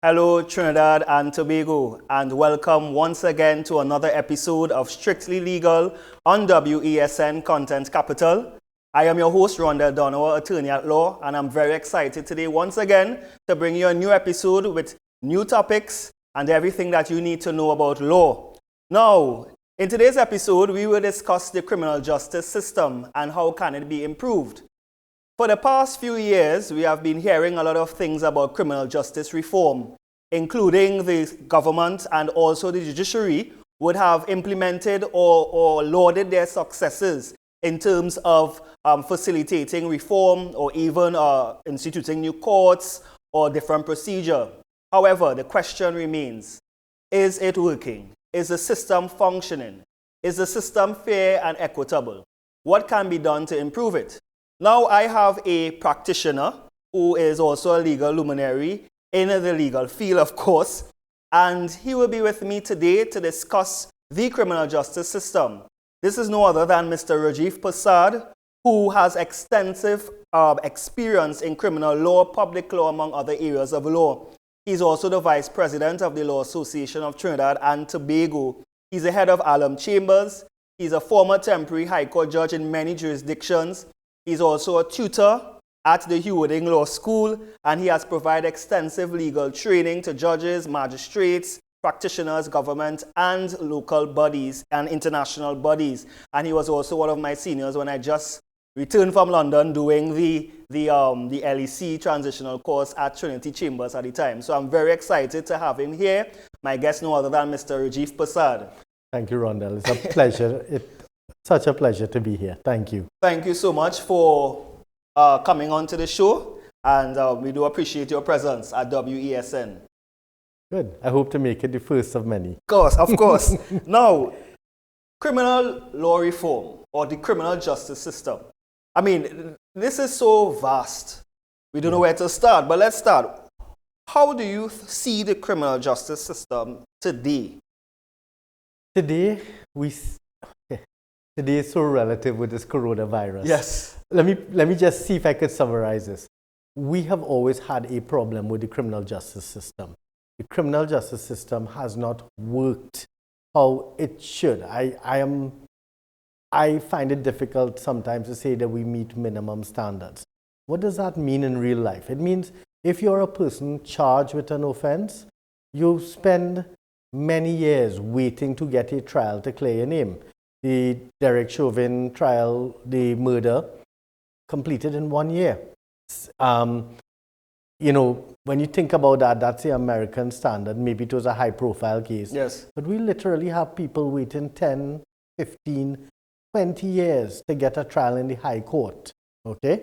Hello, Trinidad and Tobago, and welcome once again to another episode of Strictly Legal on WESN Content Capital. I am your host, Rondell, Donawa, attorney at law, and I'm very excited today once again to bring you a new episode with new topics and everything that you need to know about law. Now, in today's episode, we will discuss the criminal justice system and how can it be improved. For the past few years, we have been hearing a lot of things about criminal justice reform, including the government and also the judiciary would have implemented or lauded their successes in terms of facilitating reform or even instituting new courts or different procedure. However, the question remains, is it working? Is the system functioning? Is the system fair and equitable? What can be done to improve it? Now I have a practitioner who is also a legal luminary in the legal field, of course, and he will be with me today to discuss the criminal justice system. This is no other than Mr. Rajiv Persad, who has extensive experience in criminal law, public law, among other areas of law. He's also the Vice President of the Law Association of Trinidad and Tobago. He's the Head of Allum Chambers. He's a former temporary High Court judge in many jurisdictions. He's also a tutor at the Hewarding Law School, and he has provided extensive legal training to judges, magistrates, practitioners, government, and local bodies and international bodies. And he was also one of my seniors when I just returned from London doing the LEC transitional course at Trinity Chambers at the time. So I'm very excited to have him here. My guest no other than Mr. Rajiv Persad. Thank you, Rondell. It's a pleasure. Such a pleasure to be here. Thank you. Thank you so much for coming on to the show, and we do appreciate your presence at WESN. Good. I hope to make it the first of many. Of course. Now, criminal law reform or the criminal justice system. I mean, this is so vast. We don't know where to start, but let's start. How do you see the criminal justice system today? Today is so relative with this coronavirus. Yes. Let me just see if I could summarize this. We have always had a problem with the criminal justice system. The criminal justice system has not worked how it should. I find it difficult sometimes to say that we meet minimum standards. What does that mean in real life? It means if you're a person charged with an offense, you spend many years waiting to get a trial to clear your name. The Derek Chauvin trial, the murder, completed in 1 year. When you think about that, that's the American standard. Maybe it was a high-profile case. Yes. But we literally have people waiting 10, 15, 20 years to get a trial in the high court. Okay?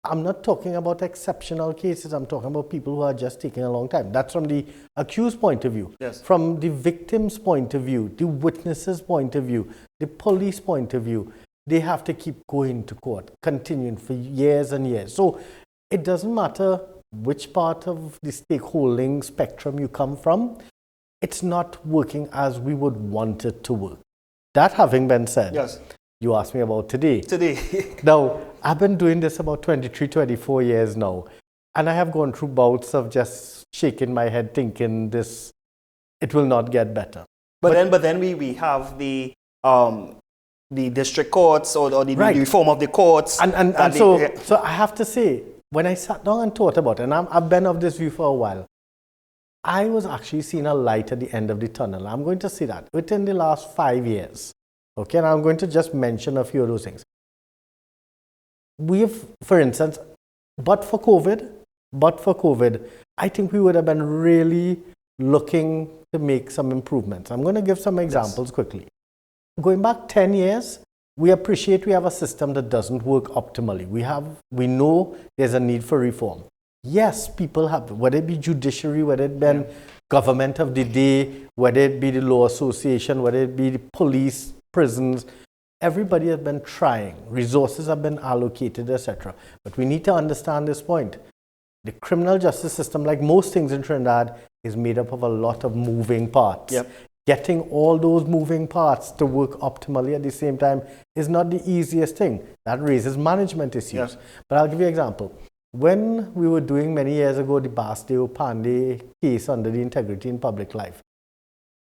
I'm not talking about exceptional cases. I'm talking about people who are just taking a long time. That's from the accused point of view. Yes. From the victim's point of view, the witness's point of view, the police point of view, they have to keep going to court, continuing for years and years. So it doesn't matter which part of the stakeholding spectrum you come from, it's not working as we would want it to work. That having been said, yes. You asked me about today. Today. Now, I've been doing this about 23, 24 years now, and I have gone through bouts of just shaking my head thinking it will not get better. But then we have the district courts or the right. reform of the courts. So I have to say, when I sat down and thought about it, and I've been of this view for a while, I was actually seeing a light at the end of the tunnel. I'm going to say that within the last 5 years. Okay, and I'm going to just mention a few of those things. We have, for instance, but for COVID, I think we would have been really looking to make some improvements. I'm going to give some examples quickly. Going back 10 years, we appreciate we have a system that doesn't work optimally. We know there's a need for reform. Yes, people have, whether it be judiciary, whether it be government of the day, whether it be the law association, whether it be the police, prisons, everybody has been trying. Resources have been allocated, etc. But we need to understand this point. The criminal justice system, like most things in Trinidad, is made up of a lot of moving parts. Yep. Getting all those moving parts to work optimally at the same time is not the easiest thing. That raises management issues. Yep. But I'll give you an example. when we were doing many years ago the Basdeo Pandey case under the Integrity in Public Life,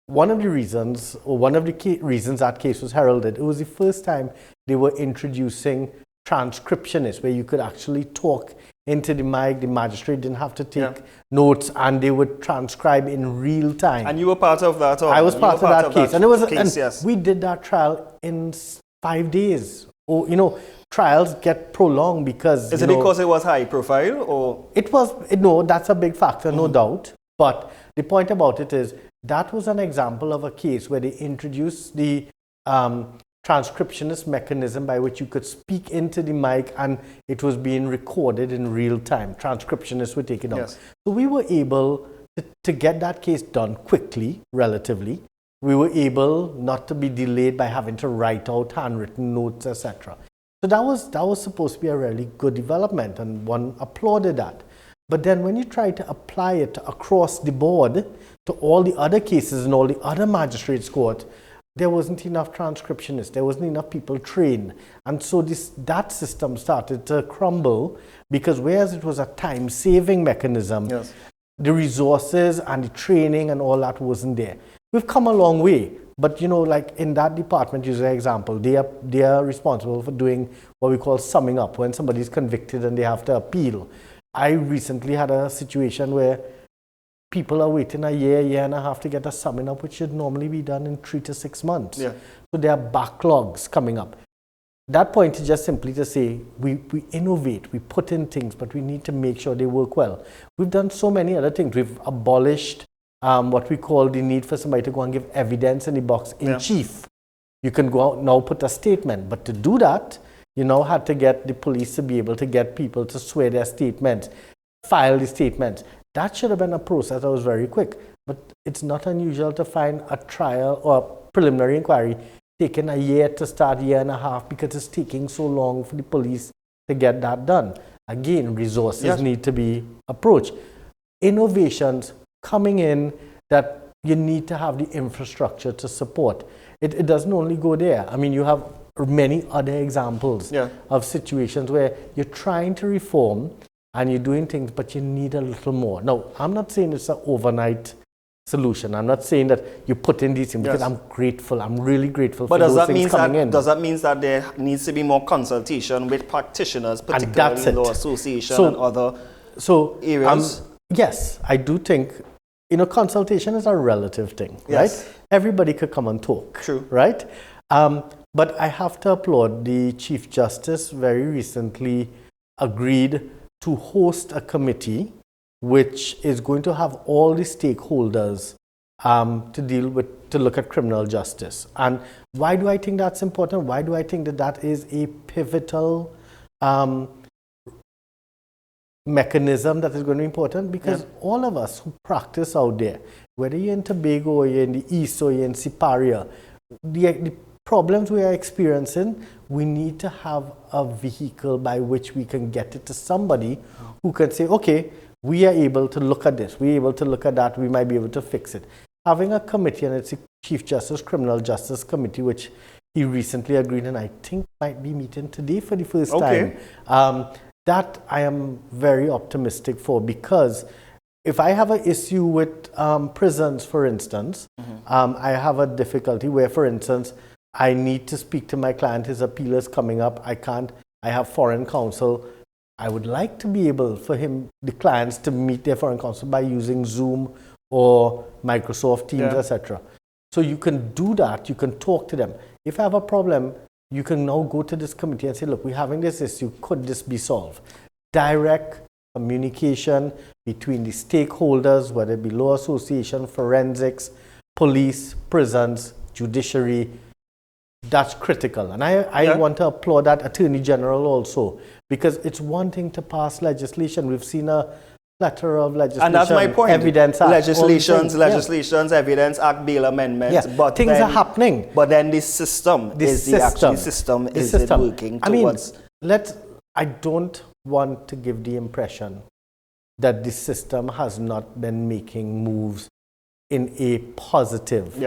one of the reasons that case was heralded, it was the first time they were introducing transcriptionists, where you could actually talk into the mic, the magistrate didn't have to take notes, and they would transcribe in real time. And you were part of that? I was part of that case. And it was yes. We did that trial in 5 days. Or, trials get prolonged because... Is it because it was high profile, or...? It was, no, that's a big factor, no doubt. But the point about it is, that was an example of a case where they introduced the transcriptionist mechanism by which you could speak into the mic and it was being recorded in real time. Transcriptionists would take it down. Yes. So we were able to get that case done quickly, relatively. We were able not to be delayed by having to write out handwritten notes, etc. So that was supposed to be a really good development, and one applauded that. But then when you try to apply it across the board to all the other cases in all the other magistrates' court, there wasn't enough transcriptionists, there wasn't enough people trained. And so that system started to crumble, because whereas it was a time-saving mechanism, yes, the resources and the training and all that wasn't there. We've come a long way, but like in that department, use an example, they are responsible for doing what we call summing up, when somebody's convicted and they have to appeal. I recently had a situation where people are waiting a year and a half to get a summing up, which should normally be done in 3 to 6 months. Yeah. So there are backlogs coming up. That point is just simply to say we innovate, we put in things, but we need to make sure they work well. We've done so many other things. We've abolished what we call the need for somebody to go and give evidence in the box in chief. You can go out now, put a statement, but to do that, you now had to get the police to be able to get people to swear their statements, file the statements. That should have been a process that was very quick, but it's not unusual to find a trial or preliminary inquiry taking a year to start, year and a half, because it's taking so long for the police to get that done. Again, resources need to be approached. Innovations coming in that you need to have the infrastructure to support. It doesn't only go there. I mean, you have many other examples of situations where you're trying to reform and you're doing things, but you need a little more. Now, I'm not saying it's an overnight solution. I'm not saying that you put in these things, because I'm grateful. I'm really grateful for those things coming in. Does that mean that there needs to be more consultation with practitioners, particularly law association and other areas? Yes, I do think, consultation is a relative thing, right? Everybody could come and talk, right? But I have to applaud the Chief Justice very recently agreed to host a committee which is going to have all the stakeholders to look at criminal justice. And why do I think that's important? Why do I think that is a pivotal mechanism that is going to be important? Because all of us who practice out there, whether you're in Tobago or you're in the East or you're in Siparia, the problems we are experiencing, we need to have a vehicle by which we can get it to somebody who can say, okay, we are able to look at this, we're able to look at that, we might be able to fix it. Having a committee, and it's the Chief Justice Criminal Justice Committee, which he recently agreed, and I think might be meeting today for the first time. That I am very optimistic for, because if I have an issue with prisons, for instance, I have a difficulty where, for instance, I need to speak to my client, his appeal is coming up, I have foreign counsel. I would like to be able for the clients to meet their foreign counsel by using Zoom or Microsoft Teams, etc. So you can do that, you can talk to them. If I have a problem, you can now go to this committee and say, look, we're having this issue, could this be solved? Direct communication between the stakeholders, whether it be law association, forensics, police, prisons, judiciary, that's critical. And I want to applaud that Attorney General also, because it's one thing to pass legislation. We've seen a plethora of legislation. And that's my point. Evidence Act, legislations, Evidence Act, bail amendments. But things are happening. But then the system is working towards... I don't want to give the impression that the system has not been making moves in a positive.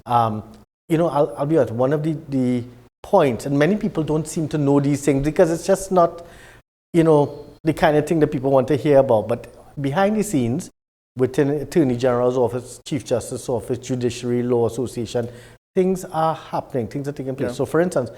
I'll be honest, one of the points, and many people don't seem to know these things because it's just not, the kind of thing that people want to hear about. But behind the scenes, within Attorney General's office, Chief Justice's office, Judiciary Law Association, things are happening, things are taking place. So for instance,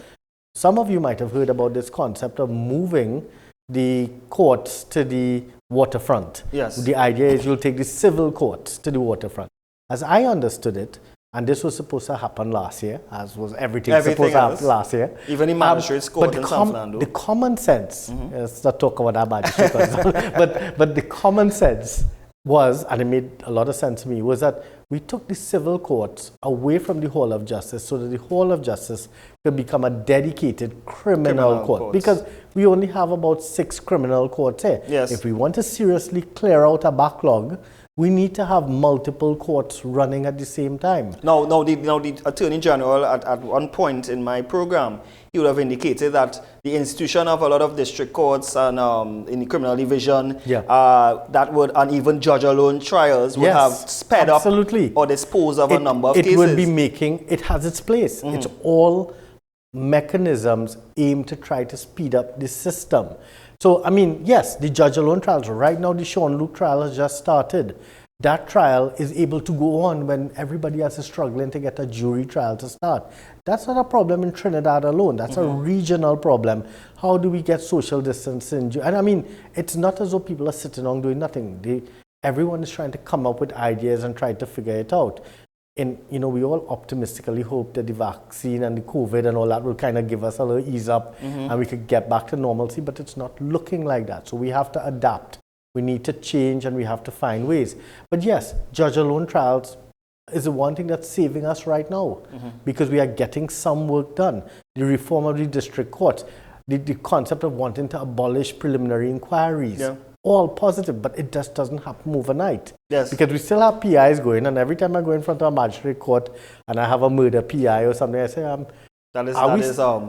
some of you might have heard about this concept of moving the courts to the waterfront. Yes. The idea is you'll take the civil courts to the waterfront. As I understood it, and this was supposed to happen last year, as was everything supposed to happen last year. Even the magistrates court in San Fernando. The common sense, let's not talk about our magistrate court, but the common sense was, and it made a lot of sense to me, was that we took the civil courts away from the Hall of Justice so that the Hall of Justice could become a dedicated criminal court. Because we only have about 6 criminal courts here. Yes. If we want to seriously clear out a backlog, we need to have multiple courts running at the same time. Now the Attorney General at one point in my program, he would have indicated that the institution of a lot of district courts and in the criminal division, that would, and even judge alone trials would have sped up or disposed of a number of cases. It would be making, it has its place. It's all mechanisms aimed to try to speed up the system. So, I mean, yes, the judge alone trials. Right now, the Sean Luke trial has just started. That trial is able to go on when everybody else is struggling to get a jury trial to start. That's not a problem in Trinidad alone. That's a regional problem. How do we get social distancing? And I mean, it's not as though people are sitting on doing nothing. Everyone is trying to come up with ideas and try to figure it out. And, you know, we all optimistically hope that the vaccine and the COVID and all that will kind of give us a little ease up and we could get back to normalcy, but it's not looking like that. So we have to adapt. We need to change and we have to find ways. But yes, judge alone trials is the one thing that's saving us right now because we are getting some work done. The reform of the district courts, the concept of wanting to abolish preliminary inquiries. All positive, but it just doesn't happen overnight. Yes. Because we still have PIs going, and every time I go in front of a magistrate court and I have a murder PI or something, I say, that is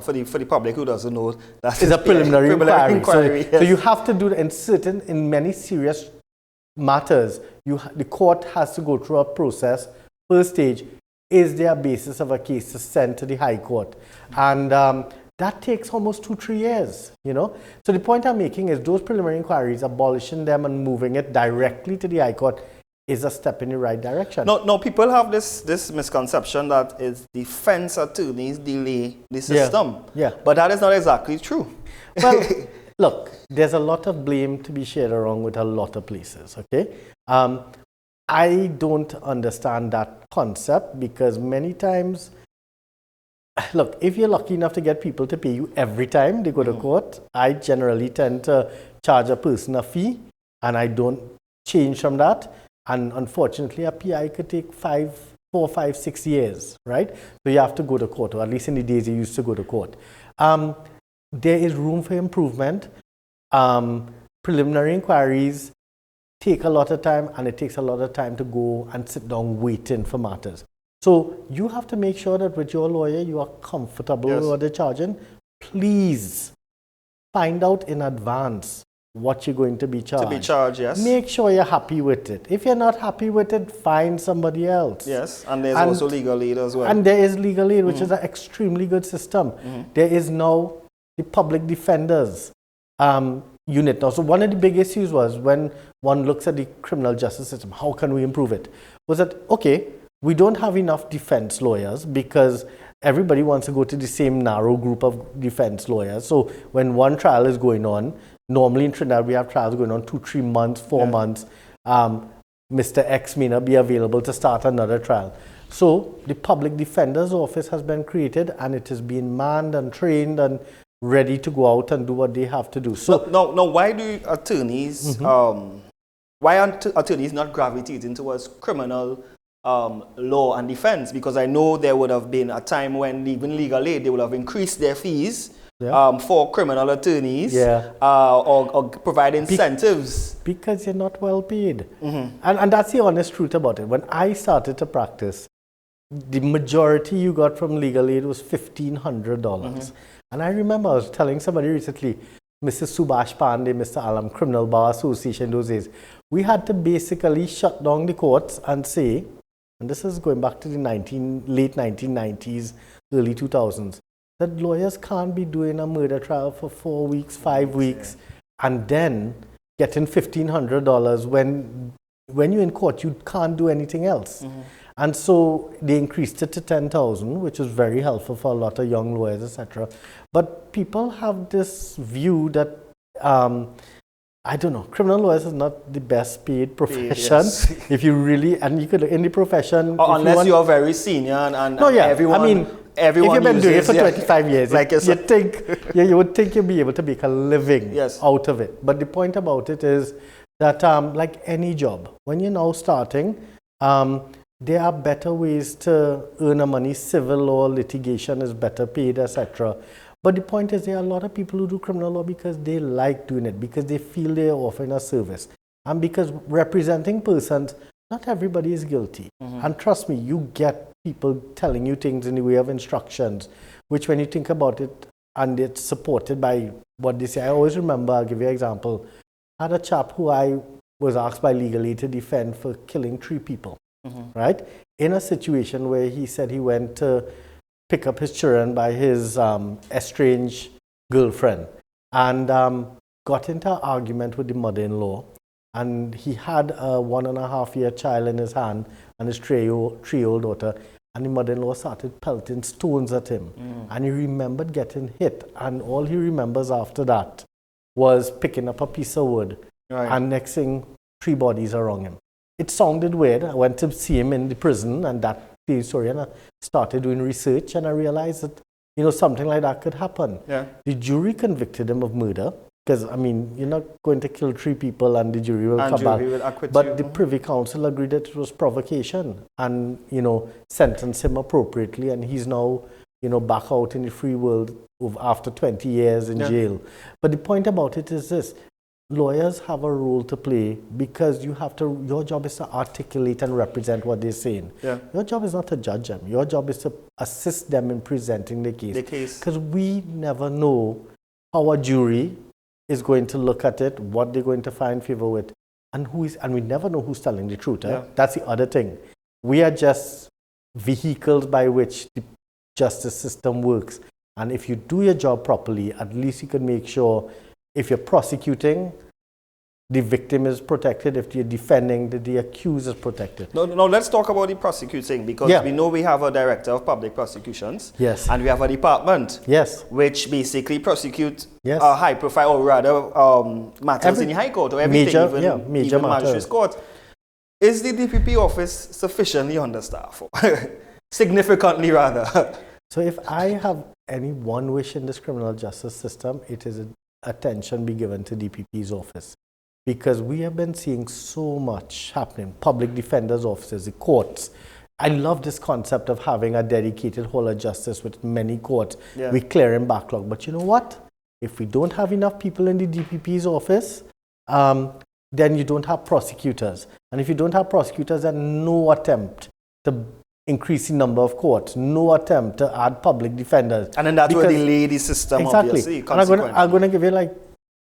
for the public who doesn't know, that is a preliminary inquiry. So you have to do that in many serious matters. The court has to go through a process. First stage, is there a basis of a case to send to the High Court? And that takes almost 2-3 years, you know. So the point I'm making is those preliminary inquiries, abolishing them and moving it directly to the High Court is a step in the right direction. No, people have this misconception that it's defense attorneys delay the system. But that is not exactly true. Well, look, there's a lot of blame to be shared around with a lot of places, okay? I don't understand that concept because many times, look, if you're lucky enough to get people to pay you every time they go to court, I generally tend to charge a person a fee and I don't change from that. And unfortunately, a PI could take 4, 5, 6 years, right? So you have to go to court, or at least in the days you used to go to court. There is room for improvement. Preliminary inquiries take a lot of time, and it takes a lot of time to go and sit down waiting for matters. So you have to make sure that with your lawyer, you are comfortable with what they're charging. Please find out in advance what you're going to be charged. Make sure you're happy with it. If you're not happy with it, find somebody else. Yes, and there's also legal aid as well. And there is legal aid, which is an extremely good system. There is now the public defenders unit now. So one of the big issues was when one looks at the criminal justice system, how can we improve it? Was that, okay, we don't have enough defense lawyers because everybody wants to go to the same narrow group of defense lawyers. So when one trial is going on, normally in Trinidad we have trials going on 2-3 months, 4 months. Mr. X may not be available to start another trial. So the public defender's office has been created and it is being manned and trained and ready to go out and do what they have to do. So now why do attorneys, why aren't attorneys not gravitating towards criminal law and defense? Because I know there would have been a time when even legal aid, they would have increased their fees for criminal attorneys or provide incentives. Because you're not well paid. And that's the honest truth about it. When I started to practice, the majority you got from legal aid was $1,500. And I remember I was telling somebody recently, Mr. Subhash Pandey, Mr. Allum Criminal Bar Association those days, we had to basically shut down the courts and say, and this is going back to the late 1990s, early 2000s, that lawyers can't be doing a murder trial for 4 weeks, 5 weeks. and then getting $1,500 when you're in court, you can't do anything else. And so they increased it to $10,000, which is very helpful for a lot of young lawyers, etc. But people have this view that, I don't know, criminal lawyers is not the best paid profession. Yes. If you really, and you could, in the profession... unless you are very senior and no, yeah. everyone... I mean, everyone if you've been doing it for 25 years, like you would think you'd be able to make a living out of it. But the point about it is that, like any job, when you're now starting, there are better ways to earn a money. Civil law, litigation is better paid, etc. But the point is, there are a lot of people who do criminal law because they like doing it, because they feel they're offering a service. And because representing persons, not everybody is guilty. And trust me, you get people telling you things in the way of instructions, which when you think about it, and it's supported by what they say. I always remember, I'll give you an example. I had a chap who I was asked by legal aid to defend for killing 3 people, right? In a situation where he said he went to pick up his children by his estranged girlfriend and got into an argument with the mother-in-law. And he had a 1.5-year child in his hand and his 3-year-old daughter. And the mother-in-law started pelting stones at him. And he remembered getting hit. And all he remembers after that was picking up a piece of wood. And next thing, 3 bodies around him. It sounded weird. I went to see him in the prison and that story, and I started doing research, and I realized that, something like that could happen. The jury convicted him of murder, because, I mean, you're not going to kill 3 people and the jury will come back. But the Privy Council agreed that it was provocation and, sentenced him appropriately, and he's now, back out in the free world after 20 years in jail. But the point about it is this. Lawyers have a role to play because your job is to articulate and represent what they're saying. Your job is not to judge them. Your job is to assist them in presenting the case. Because we never know how a jury is going to look at it, what they're going to find favor with, and we never know who's telling the truth. That's the other thing. We are just vehicles by which the justice system works. And if you do your job properly, at least you can make sure if you're prosecuting, the victim is protected. If you're defending, the accused is protected. No, let's talk about the prosecuting, because we know we have a director of public prosecutions. And we have a department. Which basically prosecute high profile, or rather matters in the High Court or everything, even magistrates court. Is the DPP office sufficiently understaffed? Significantly rather. So if I have any one wish in this criminal justice system, it is attention be given to DPP's office, because we have been seeing so much happening. Public defenders' offices, the courts. I love this concept of having a dedicated hall of justice with many courts. We clear in backlog. But you know what? If we don't have enough people in the DPP's office, then you don't have prosecutors. And if you don't have prosecutors, then no attempt to increase the number of courts, no attempt to add public defenders. And then that will delay the system, obviously. And I'm going to give you like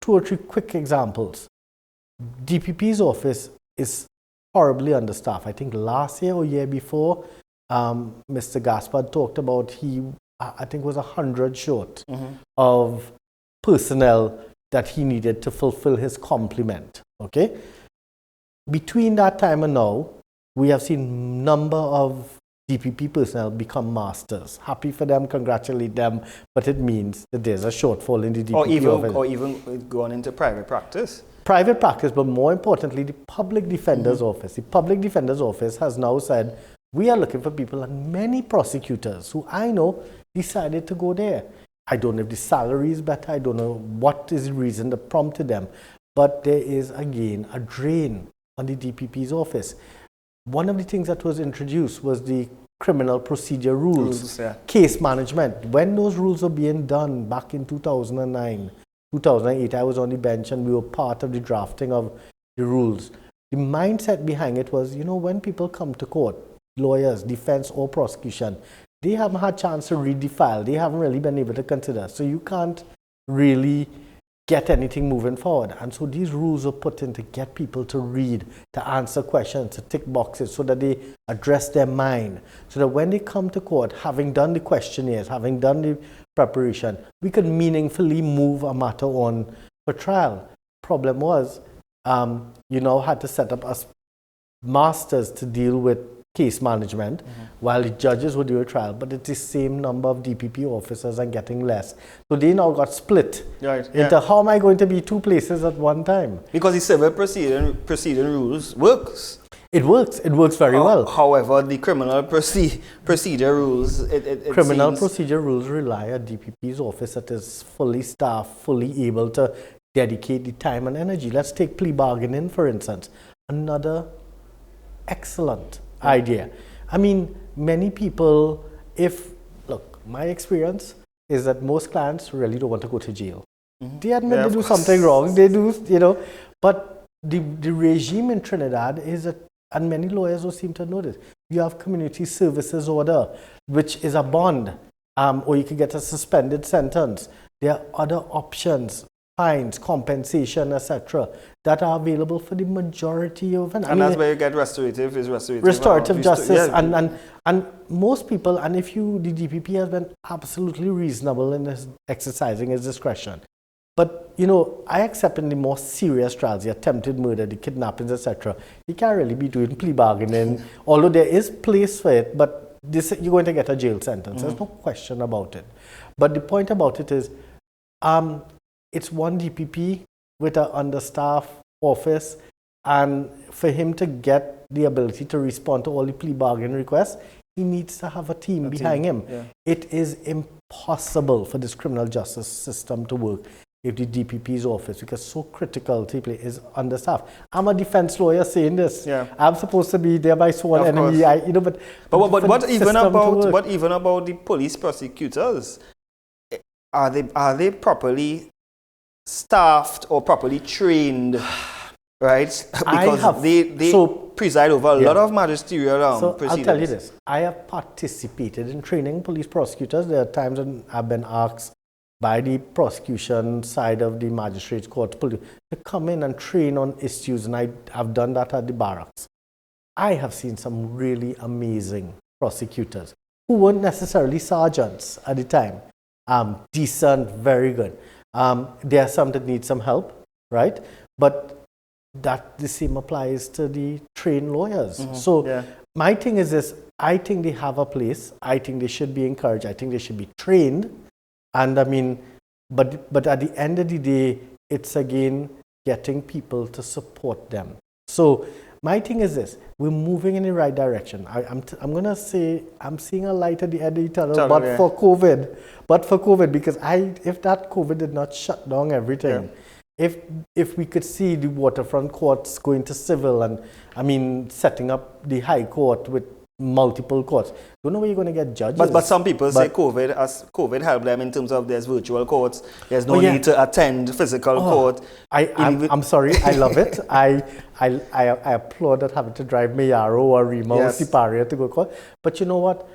2 or 3 quick examples. DPP's office is horribly understaffed. I think last year or year before, Mr. Gaspard talked about I think it was 100 short of personnel that he needed to fulfill his complement. Okay? Between that time and now, we have seen number of DPP personnel become masters. Happy for them, congratulate them, but it means that there's a shortfall in the DPP office. Or even going into private practice. Private practice, but more importantly, the public defender's office. The public defender's office has now said, we are looking for people, and many prosecutors who I know decided to go there. I don't know if the salary is better. I don't know what is the reason that prompted them. But there is, again, a drain on the DPP's office. One of the things that was introduced was the criminal procedure rules, case management. When those rules were being done back in 2009, 2008, I was on the bench and we were part of the drafting of the rules. The mindset behind it was, when people come to court, lawyers, defense or prosecution, they haven't had a chance to read the file. They haven't really been able to consider. So you can't really get anything moving forward. And so these rules are put in to get people to read, to answer questions, to tick boxes so that they address their mind. So that when they come to court, having done the questionnaires, having done the preparation, we can meaningfully move a matter on for trial. Problem was, you now had to set up as masters to deal with case management, while the judges would do a trial, but it's the same number of DPP officers and getting less. So they now got split into how am I going to be two places at one time? Because the civil proceeding rules works. It works very well. However, the criminal procedure rules, criminal procedure rules rely on DPP's office that is fully staffed, fully able to dedicate the time and energy. Let's take plea bargaining, for instance. Another excellent idea. I mean, many people, look, my experience is that most clients really don't want to go to jail. They admit they do something wrong, they do, but the regime in Trinidad is that, and many lawyers will seem to know this, you have community services order, which is a bond, or you can get a suspended sentence. There are other options, fines, compensation, etc., that are available for the majority of it. And that's where you get restorative justice, and most people, and if the DPP has been absolutely reasonable in this exercising his discretion. But, I accept in the more serious trials, the attempted murder, the kidnappings, etc., you can't really be doing plea bargaining, although there is place for it, but you're going to get a jail sentence. There's no question about it. But the point about it is, it's one DPP with an understaffed office, and for him to get the ability to respond to all the plea bargain requests, he needs to have a team behind him. Yeah. It is impossible for this criminal justice system to work if the DPP's office, because so critical to play, is understaffed. I'm a defense lawyer saying this. Yeah. I'm supposed to be there by sworn enemy. But what even about the police prosecutors? Are they properly staffed or properly trained, right? Because they preside over a lot of magisterial proceedings. I'll tell you this. I have participated in training police prosecutors. There are times when I've been asked by the prosecution side of the magistrate's court to come in and train on issues, and I've done that at the barracks. I have seen some really amazing prosecutors who weren't necessarily sergeants at the time. Decent, very good. There are some that need some help, right? But that the same applies to the trained lawyers. My thing is this, I think they have a place. I think they should be encouraged. I think they should be trained. And I mean, but at the end of the day, it's again getting people to support them. So my thing is this, we're moving in the right direction. I'm going to say I'm seeing a light at the end of the tunnel, for COVID, because if that COVID did not shut down everything, if we could see the waterfront courts going to civil, and I mean setting up the high court with multiple courts, don't know where you're going to get judges. But some people say COVID helped them in terms of there's virtual courts. There's no need to attend physical court. I'm sorry, I love it. I applaud that having to drive Mayaro or Rima or Siparia to go to court. But you know what?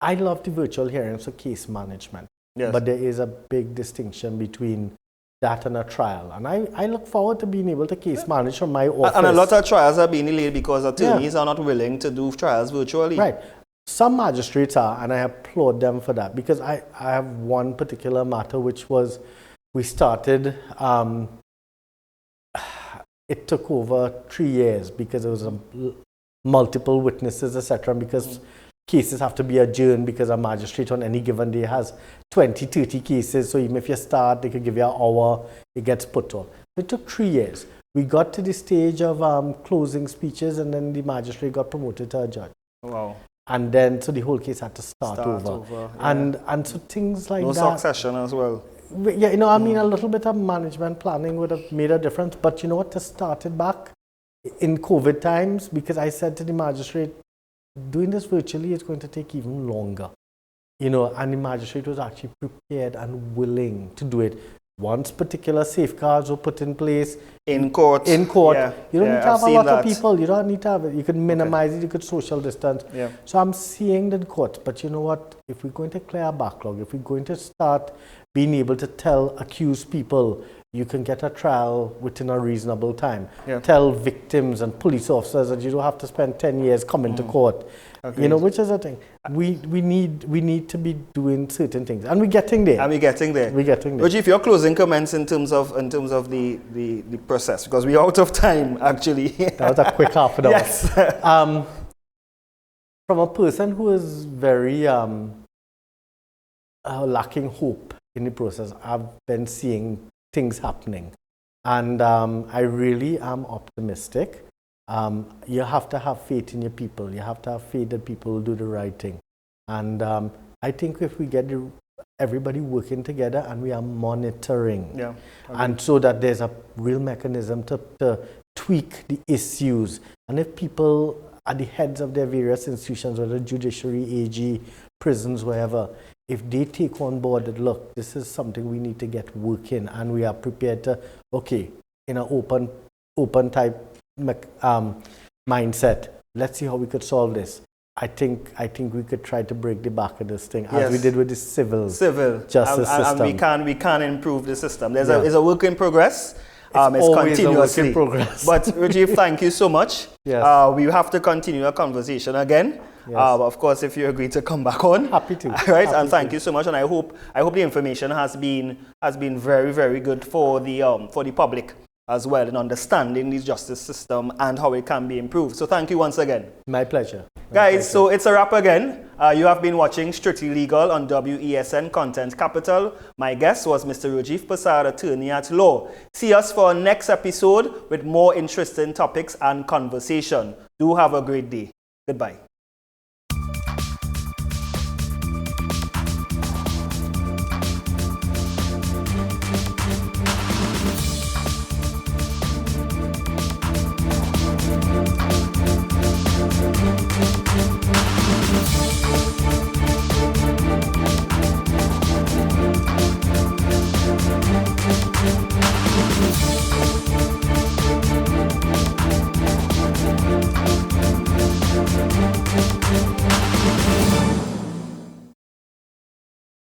I love the virtual hearings for case management. Yes. But there is a big distinction between that and a trial. And I look forward to being able to case manage from my office. And a lot of trials are being delayed because attorneys are not willing to do trials virtually. Right. Some magistrates are, and I applaud them for that, because I have one particular matter which was, we started, it took over 3 years because there was multiple witnesses, etc., because cases have to be adjourned because a magistrate on any given day has 20, 30 cases. So even if you start, they could give you an hour, it gets put off. It took 3 years. We got to the stage of closing speeches, and then the magistrate got promoted to a judge. Wow. And then, so the whole case had to start over. And so things like that. No succession as well. Yeah, I mean, a little bit of management planning would have made a difference. But you know what, to start it back in COVID times, because I said to the magistrate, doing this virtually is going to take even longer, and the magistrate was actually prepared and willing to do it. Once particular safeguards were put in place in court, you don't need to have a lot of people. You don't need to have it. You can minimize it. You could social distance. Yeah. So I'm seeing the court. But you know what? If we're going to clear our backlog, if we're going to start being able to tell accused people, you can get a trial within a reasonable time. Yeah. Tell victims and police officers that you don't have to spend 10 years coming to court. Okay. You know, which is a thing. We need to be doing certain things, and we're getting there. And we're getting there. Rajiv, your closing comments in terms of the process, because we're out of time actually. That was a quick half an hour. Yes. From a person who is very lacking hope in the process, I've been seeing things happening, and I really am optimistic. You have to have faith in your people. You have to have faith that people will do the right thing. And I think if we get everybody working together and we are monitoring, yeah, and so that there's a real mechanism to tweak the issues. And if people at the heads of their various institutions, whether judiciary, AG, prisons, wherever, if they take on board that, look, this is something we need to get working, and we are prepared to, okay, in an open type mindset, let's see how we could solve this. I think we could try to break the back of this thing, as we did with the civil justice system. And we can improve the system. It's a work in progress. It's continuously. A work in progress. But Rajiv, thank you so much. Yes. We have to continue our conversation again. Yes. Of course, if you agree to come back on. Happy to. All right, and thank you so much. And I hope the information has been very, very good for the public as well in understanding the justice system and how it can be improved. So thank you once again. My pleasure. Guys, so it's a wrap again. You have been watching Strictly Legal on WESN Content Capital. My guest was Mr. Rajiv Persad, attorney at law. See us for our next episode with more interesting topics and conversation. Do have a great day. Goodbye.